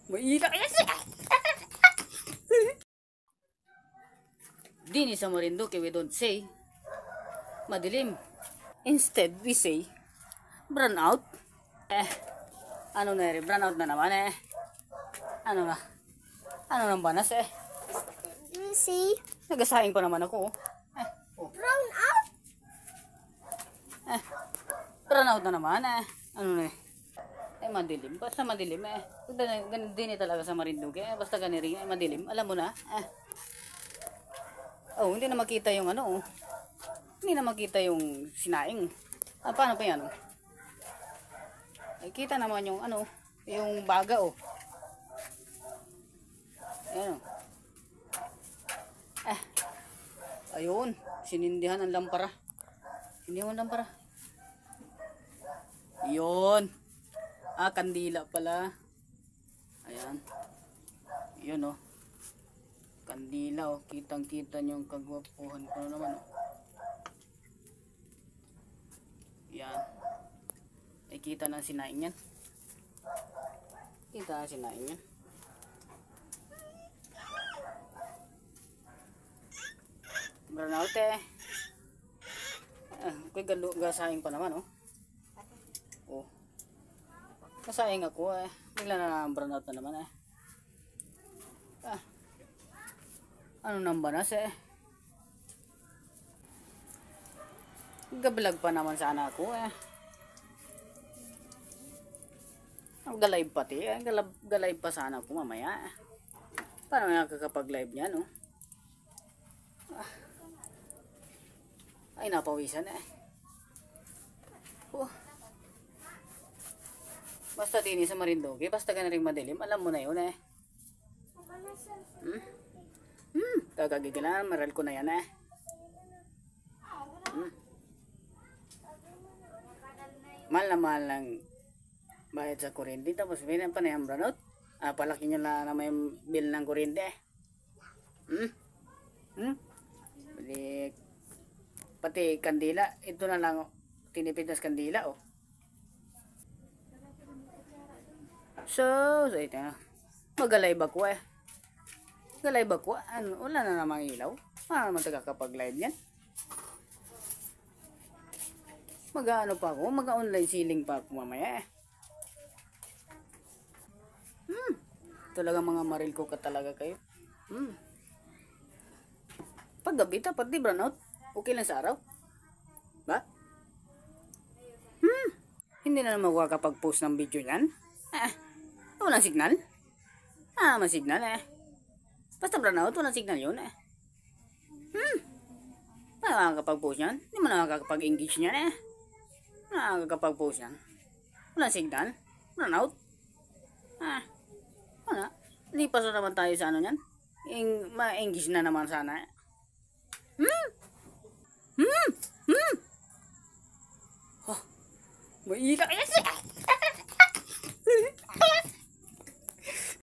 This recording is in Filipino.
Mailak yan. Dini sa Marinduque we don't say madilim. Instead we say brown out. Ano na rin? Brown out na naman eh. Ano na? Ano nang banas eh? You see? Nagasahin pa naman ako. Brown out? Brown out na naman eh. Ano na eh? Madilim. Basta madilim eh. Ganun din talaga sa Marinduque eh. Basta ganun rin eh. Madilim. Alam mo na Oh, hindi na makita yung ano. Hindi na makita yung sinaing. Paano pa yan? Ay, kita naman yung ano, yung baga oh. Ayan oh. Ayun, sinindihan ang lampara. Sinindihan ang lampara. Yun. Kandila pala. Ayan. Yun oh. Kandila oh, kitang-kita niyo yung kagwapuhan ko naman oh. Yan. Ay kita na sinaing yan. Kita na sinaing yan. Brown out eh. Kuy gasaing pa naman oh. Oh. Gasaing ako eh. Bigla na brown out na naman eh. Ano nang banas eh? Gabalag pa naman sana ako eh. Galive pati eh. Galive pa sana ako mamaya eh. Paano nga kakapag-live niya no? Ay napawisan eh. Basta din sa Marinduque, basta ka na rin madilim, alam mo na yun eh. Kagagigilan, maral ko na yan eh. Mahal na mahal lang bayad sa kuryente, tapos bilang pa na yung brown out. Palaki nyo na naman yung bill ng kuryente eh. Pati kandila, ito na lang tinipid na kandila oh. So ito na. Mag-live ako eh. Mag-live ako. Wala na namang ilaw. Paano naman tagakapag-live yan? Mag-ano pa ako? Mag-online ceiling pa ako mamaya eh. Talaga mga maril ko ka talaga kayo. Pag gabi dapat di brown out. Okay lang sa araw. Ba? Hindi na naman makakapag-post ng video yan. Walang signal. May signal eh. Basta brown out, walang signal yun eh. Nakakapag-post yan. Hindi mo nakakapag-engage yan eh. Nakakapag-post yan. Walang signal. Brown out. Wala. Lipas na naman tayo sa ano yan. Ma-engage na naman sana eh. Mailak yan.